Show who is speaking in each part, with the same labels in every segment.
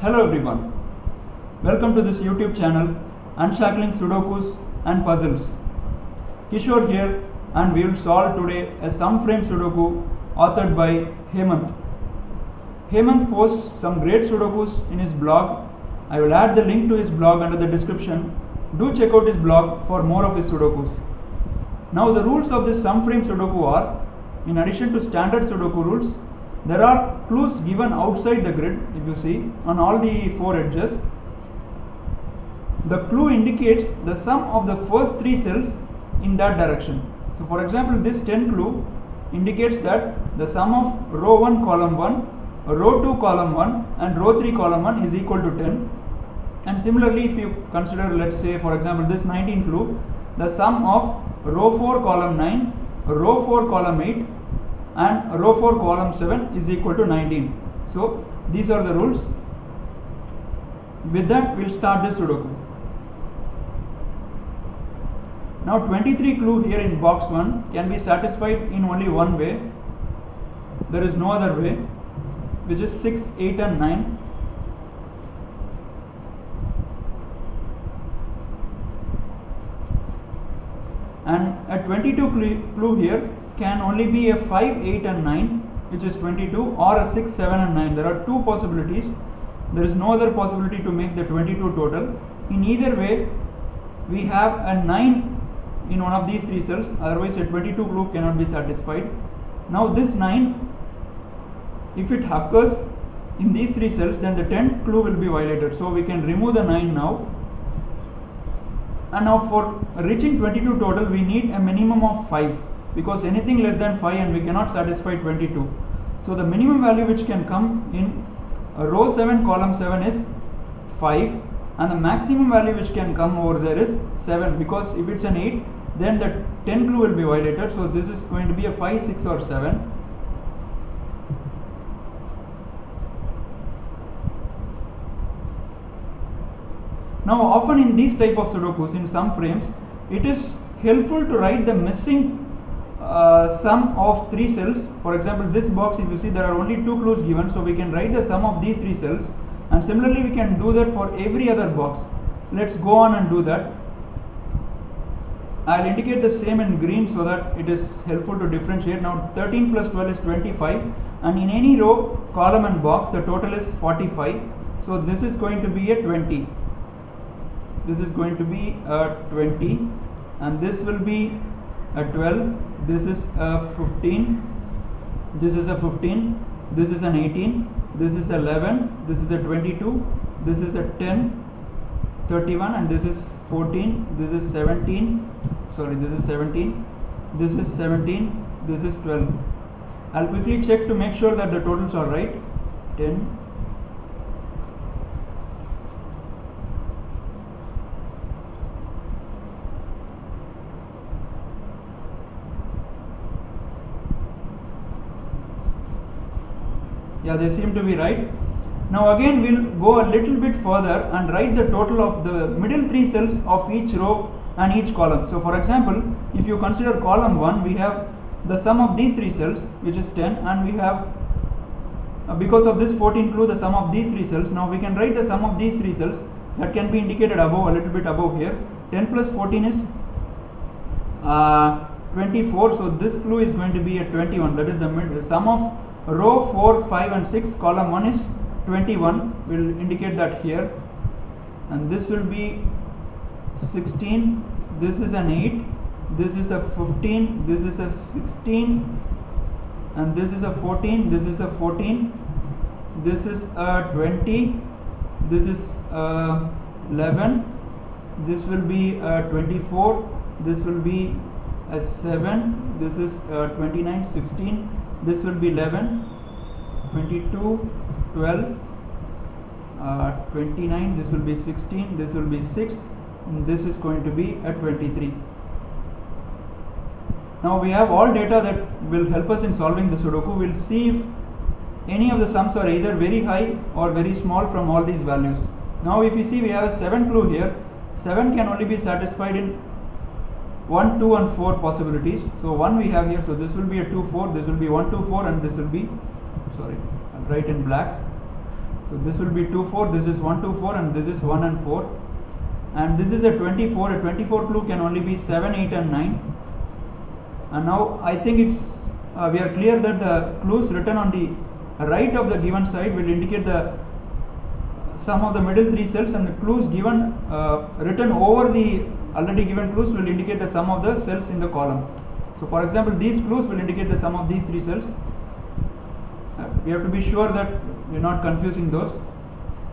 Speaker 1: Hello everyone, welcome to this YouTube channel Unshackling Sudokus and Puzzles. Kishore here, and we will solve today a sum frame Sudoku authored by Hemant. Hemant posts some great Sudokus in his blog. I will add the link to his blog under the description. Do check out his blog for more of his Sudokus. Now the rules of this sum frame Sudoku are, in addition to standard Sudoku rules, there are clues given outside the grid. If you see on all the four edges, the clue indicates the sum of the first three cells in that direction. So for example, this 10 clue indicates that the sum of row 1 column 1, row 2 column 1 and row 3 column 1 is equal to 10. And similarly, if you consider, let's say for example, this 19 clue, the sum of row 4 column 9, row 4 column 8 and row 4 column 7 is equal to 19. So these are the rules. With that, we'll start this Sudoku. Now 23 clue here in box 1 can be satisfied in only one way. There is no other way, which is 6, 8 and 9. And a 22 clue here can only be a 5, 8 and 9, which is 22, or a 6, 7 and 9. There are two possibilities. There is no other possibility to make the 22 total. In either way, we have a 9 in one of these three cells, otherwise a 22 clue cannot be satisfied. Now this 9, if it occurs in these three cells, then the 10th clue will be violated. So we can remove the 9 now. And now for reaching 22 total, we need a minimum of 5, because anything less than 5 and we cannot satisfy 22. So the minimum value which can come in row 7 column 7 is 5, and the maximum value which can come over there is 7, because if it's an 8, then the 10 clue will be violated. So this is going to be a 5, 6 or 7. Now often in these type of Sudokus, in sum frames, it is helpful to write the missing sum of three cells. For example, this box, if you see, there are only two clues given, so we can write the sum of these three cells, and similarly we can do that for every other box. Let's go on and do that. I'll indicate the same in green so that it is helpful to differentiate. Now 13 plus 12 is 25, and in any row, column and box, the total is 45. So this is going to be a 20. This is going to be a 20, and this will be a 12. This is a 15. This is a 15. This is an 18. This is 11. This is a 22. This is a 10, 31, and this is 14. This is 17. Sorry, this is 17. This is 17. This is 12. I'll quickly check to make sure that the totals are right. 10. Yeah, they seem to be right. Now again we'll go a little bit further and write the total of the middle three cells of each row and each column. So for example, if you consider column 1, we have the sum of these three cells, which is 10, and we have because of this 14 clue, the sum of these three cells. Now we can write the sum of these three cells, that can be indicated above, a little bit above here. 10 plus 14 is 24, so this clue is going to be a 21. That is the sum of row 4, 5 and 6, column 1 is 21. We'll indicate that here. And this will be 16. This is an 8. This is a 15. This is a 16. And this is a 14. This is a 14. This is a 20. This is 11. This will be 24. This will be a 7. This is 29, 16. This will be 11, 22, 12, 29, this will be 16, this will be 6, and this is going to be a 23. Now we have all data that will help us in solving the Sudoku. We'll see if any of the sums are either very high or very small from all these values. Now if you see, we have a 7 clue here. 7 can only be satisfied in 1, 2 and 4 possibilities. So 1 we have here, so this will be a 2, 4, this will be 1, 2, 4, and this will be, sorry, I'll write in black. So this will be 2 4, this is 1 2 4, and this is 1 and 4, and this is a 24. A 24 clue can only be 7 8 and 9. And now I think it's we are clear that the clues written on the right of the given side will indicate the sum of the middle three cells, and the clues given written over the already given clues will indicate the sum of the cells in the column. So for example, these clues will indicate the sum of these three cells. We have to be sure that we are not confusing those.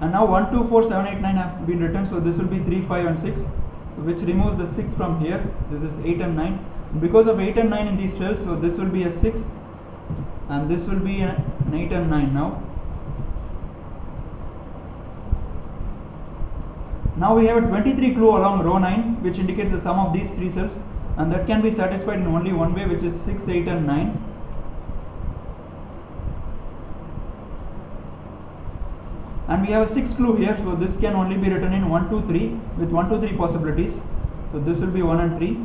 Speaker 1: And now 1 2 4 7 8 9 have been written, so this will be 3 5 and 6, which removes the 6 from here. This is 8 and 9. Because of 8 and 9 in these cells, so this will be a 6 and this will be an 8 and 9 now. Now we have a 23 clue along row 9, which indicates the sum of these three cells, and that can be satisfied in only one way, which is 6 8 and 9. And we have a 6 clue here, so this can only be written in 1 2 3 with 1 2 3 possibilities. So this will be 1 and 3,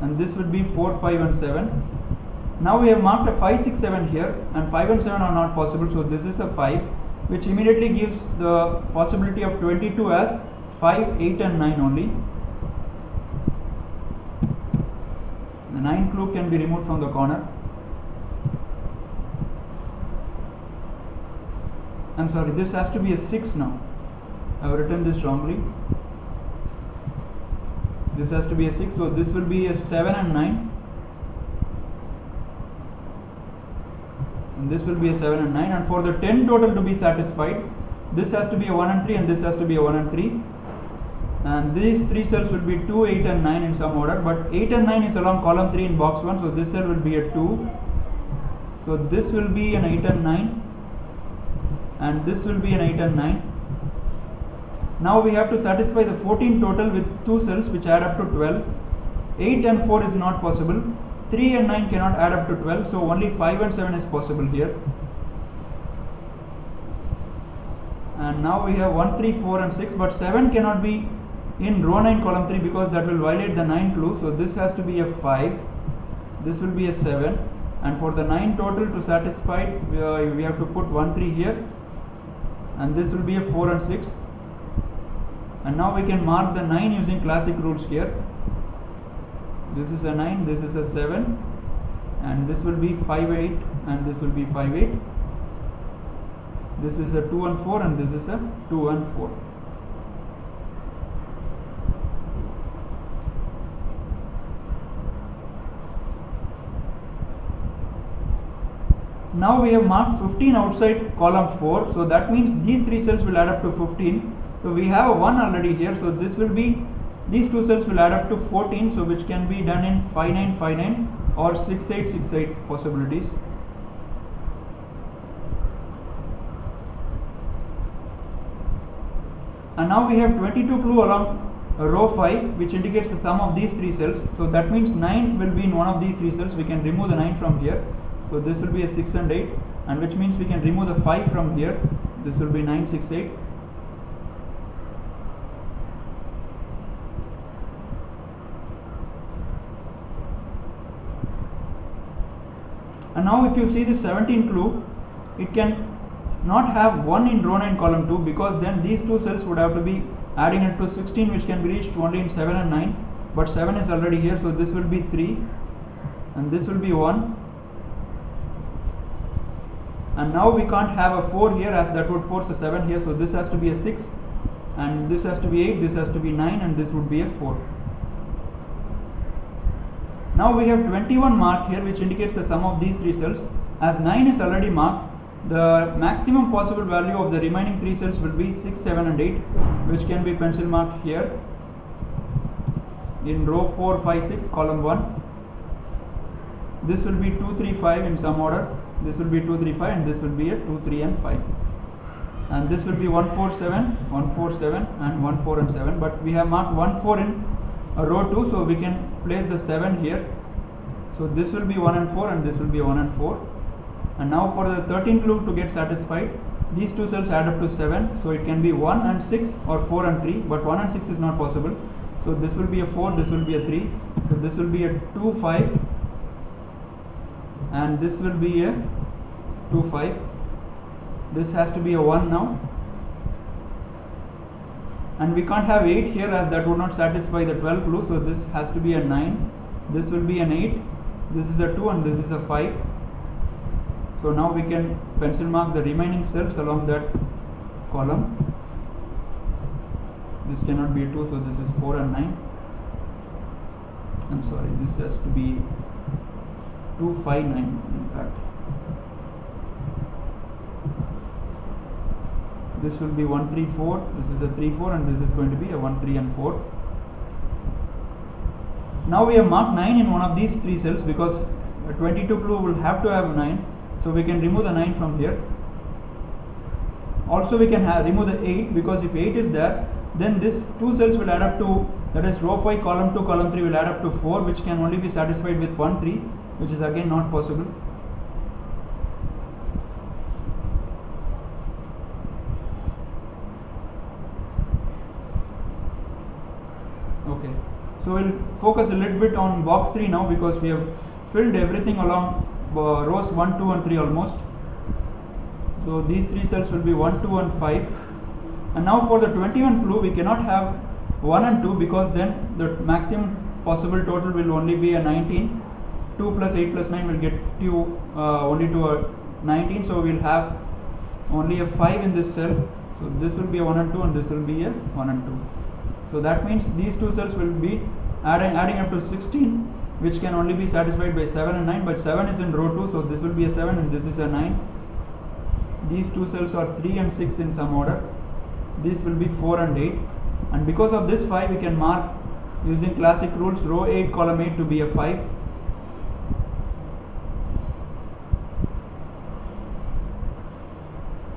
Speaker 1: and this will be 4 5 and 7. Now we have marked a 5 6 7 here, and 5 and 7 are not possible, so this is a 5, which immediately gives the possibility of 22 as 5 8 and 9 only. The 9 clue can be removed from the corner. I'm sorry, this has to be a 6 now. I have written this wrongly. This has to be a 6, so this will be a 7 and 9. And this will be a 7 and 9. And for the 10 total to be satisfied, this has to be a 1 and 3, and this has to be a 1 and 3. And these three cells will be 2 8 and 9 in some order, but 8 and 9 is along column 3 in box 1, so this cell will be a 2. So this will be an 8 and 9, and this will be an 8 and 9. Now we have to satisfy the 14 total with two cells which add up to 12. 8 and 4 is not possible. 3 and 9 cannot add up to 12, so only 5 and 7 is possible here. And now we have 1 3 4 and 6, but 7 cannot be in row 9 column 3 because that will violate the 9 clue, so this has to be a 5, this will be a 7, and for the 9 total to satisfy we have to put 1 3 here, and this will be a 4 and 6. And now we can mark the 9 using classic rules here. This is a 9, this is a 7, and this will be 5 8, and this will be 5 8. This is a 2 and 4, and this is a 2 and 4. Now we have marked 15 outside column 4, so that means these three cells will add up to 15. So we have a 1 already here, so this will be, these two cells will add up to 14, so which can be done in 5 9 5 9 or 6 8 6 8 possibilities. And now we have 22 clue along row 5, which indicates the sum of these three cells. So that means 9 will be in one of these three cells. We can remove the 9 from here. So this will be a 6 and 8, and which means we can remove the 5 from here. This will be 9 6 8. And now if you see the 17 clue, it can not have 1 in row 9 column 2, because then these two cells would have to be adding it to 16, which can be reached only in 7 and 9, but 7 is already here, so this will be 3 and this will be 1. And now we can't have a 4 here, as that would force a 7 here, so this has to be a 6, and this has to be 8, this has to be 9, and this would be a 4. Now we have 21 marked here, which indicates the sum of these three cells. As 9 is already marked, the maximum possible value of the remaining three cells will be 6 7 and 8, which can be pencil marked here in row 4 5 6 column 1. This will be 2 3 5 in some order, this will be 2 3 5, and this will be a 2 3 and 5, and this will be 1 4 7 1 4 7 and 1 4 and 7, but we have marked 1 4 in row 2, so we can place the 7 here. So this will be 1 and 4, and this will be 1 and 4. And now for the 13 clue to get satisfied, these two cells add up to 7, so it can be 1 and 6 or 4 and 3, but 1 and 6 is not possible. So this will be a 4, this will be a 3, so this will be a 2 5, and this will be a 2 5. This has to be a 1 now, and we can't have 8 here as that would not satisfy the 12 clue, so this has to be a 9, this will be an 8, this is a 2 and this is a 5. So now we can pencil mark the remaining cells along that column. This cannot be 2, so this is 4 and 9. I'm sorry, this has to be 2, 5, 9 in fact. This will be 1, 3, 4, this is a 3, 4 and this is going to be a 1, 3 and 4. Now we have marked 9 in one of these 3 cells because a 22 clue will have to have 9. So we can remove the 9 from here. Also we can remove the 8 because if 8 is there, then this 2 cells will add up to, that is row 5 column 2 column 3 will add up to 4, which can only be satisfied with 1, 3, which is again not possible. Okay, so we'll focus a little bit on box 3 now because we have filled everything along rows 1, 2 and 3 almost. So these 3 cells will be 1, 2 and 5. And now for the 21 clue we cannot have 1 and 2 because then the maximum possible total will only be a 19. 2 plus 8 plus 9 will get you only to a 19, so we will have only a 5 in this cell. So this will be a 1 and 2 and this will be a 1 and 2. So that means these 2 cells will be adding up to 16, which can only be satisfied by 7 and 9, but 7 is in row 2, so this will be a 7 and this is a 9. These 2 cells are 3 and 6 in some order. This will be 4 and 8, and because of this 5 we can mark using classic rules row 8 column 8 to be a 5.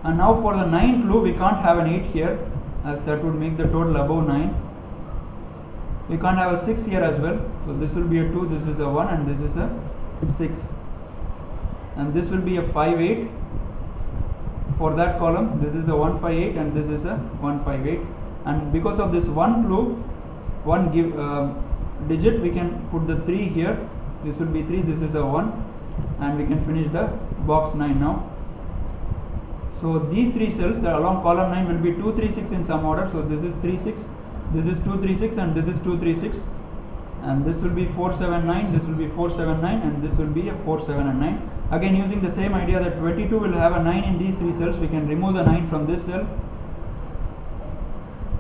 Speaker 1: And now for the 9 clue we can't have an 8 here as that would make the total above 9. We can't have a 6 here as well, so this will be a 2, this is a 1 and this is a 6, and this will be a 5, 8 for that column. This is a 1, 5, 8 and this is a 1, 5, 8, and because of this 1 clue, 1 digit, we can put the 3 here. This will be 3, this is a 1, and we can finish the box 9 now. So these 3 cells that along column 9 will be 2, 3, 6 in some order. So this is 3, 6, this is 2, 3, 6 and this is 2, 3, 6, and this will be 4, 7, 9, this will be 4, 7, 9 and this will be a 4, 7 and 9. Again using the same idea that 22 will have a 9 in these 3 cells, we can remove the 9 from this cell.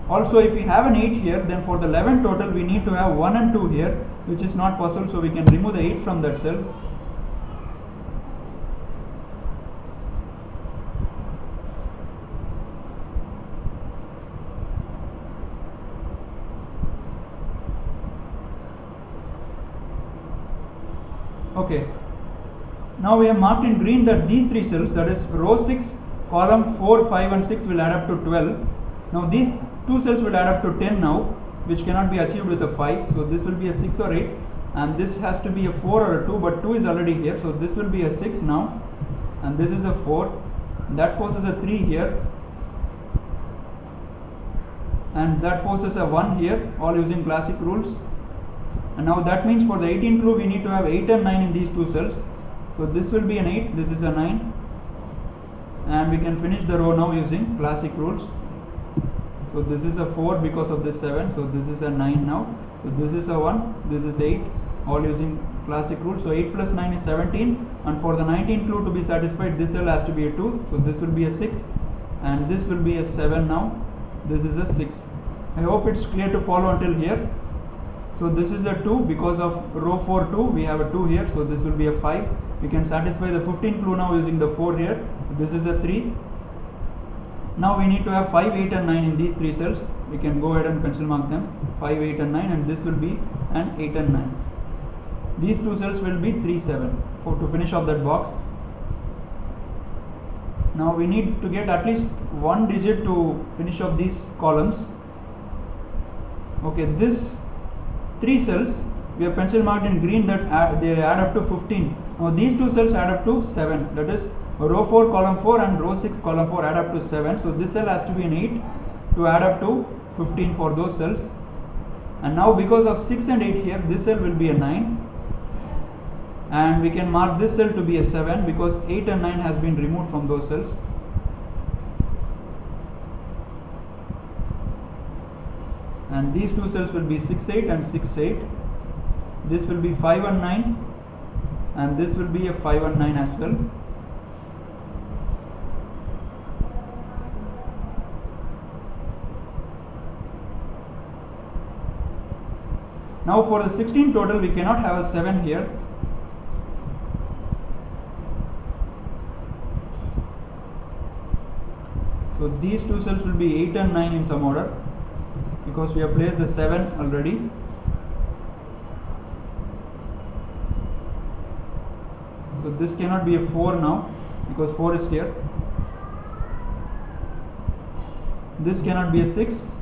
Speaker 1: Also if we have an 8 here, then for the 11 total we need to have 1 and 2 here, which is not possible, so we can remove the 8 from that cell. Okay, now we have marked in green that these 3 cells, that is row 6 column 4, 5 and 6 will add up to 12. Now these 2 cells will add up to 10 now, which cannot be achieved with a 5, so this will be a 6 or 8, and this has to be a 4 or a 2, but 2 is already here, so this will be a 6 now, and this is a 4, that forces a 3 here, and that forces a 1 here, all using classic rules. And now that means for the 18 clue we need to have 8 and 9 in these 2 cells. So this will be an 8, this is a 9, and we can finish the row now using classic rules. So this is a 4 because of this 7, so this is a 9 now. So this is a 1, this is 8, all using classic rules. So 8 plus 9 is 17, and for the 19 clue to be satisfied, this cell has to be a 2, so this will be a 6, and this will be a 7 now, this is a 6. I hope it's clear to follow until here. So this is a 2 because of row 4 2, we have a 2 here, so this will be a 5. We can satisfy the 15 clue now using the 4 here. This is a 3. Now we need to have 5, 8 and 9 in these 3 cells. We can go ahead and pencil mark them, 5, 8 and 9, and this will be an 8 and 9. These 2 cells will be 3, 7 to finish off that box. Now we need to get at least 1 digit to finish off these columns. Okay, this 3 cells we have pencil marked in green that they add up to 15. Now these 2 cells add up to 7, that is row 4 column 4 and row 6 column 4 add up to 7. So this cell has to be an 8 to add up to 15 for those cells. And now because of 6 and 8 here, this cell will be a 9, and we can mark this cell to be a 7 because 8 and 9 has been removed from those cells. and these two cells will be 6, 8 and 6, 8. This will be 5 and 9, and this will be a 5 and 9 as well. Now for the 16 total, we cannot have a 7 here. So these two cells will be 8 and 9 in some order, because we have placed the 7 already. So this cannot be a 4 now, because 4 is here. This cannot be a 6.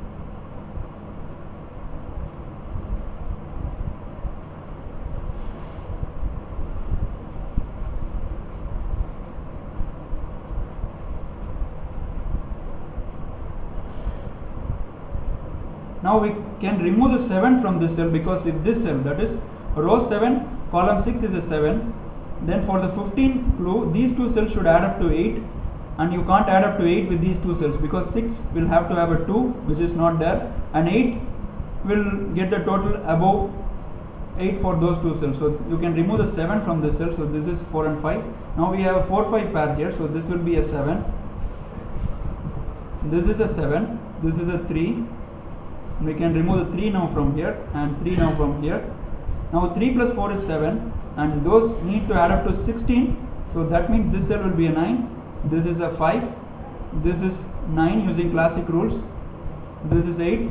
Speaker 1: Now we can remove the 7 from this cell, because if this cell, that is row 7, column 6 is a 7, then for the 15 clue, these two cells should add up to 8, and you can't add up to 8 with these two cells, because 6 will have to have a 2, which is not there, and 8 will get the total above 8 for those two cells. So you can remove the 7 from this cell. So this is 4 and 5. Now we have a 4, 5 pair here, so this will be a 7. This is a 7. This is a 3. We can remove the 3 now from here, and 3 now from here. Now 3 plus 4 is 7, and those need to add up to 16. So that means this cell will be a 9. This is a 5. This is 9 using classic rules. This is 8.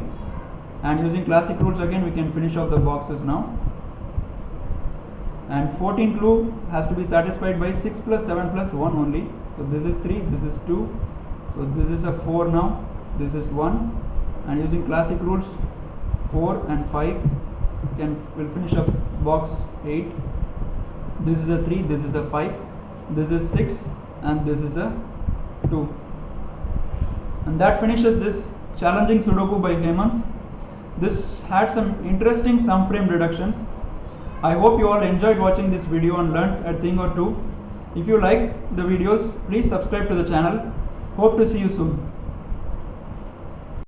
Speaker 1: And using classic rules again, we can finish off the boxes now. And 14 clue has to be satisfied by 6 plus 7 plus 1 only. So this is 3, this is 2. So this is a 4 now. This is 1. And using classic rules, 4 and 5 will finish up box 8. This is a 3, this is a 5, this is 6, and this is a 2. And that finishes this challenging Sudoku by Hemant. This had some interesting sum frame reductions. I hope you all enjoyed watching this video and learned a thing or two. If you liked the videos, please subscribe to the channel. Hope to see you soon.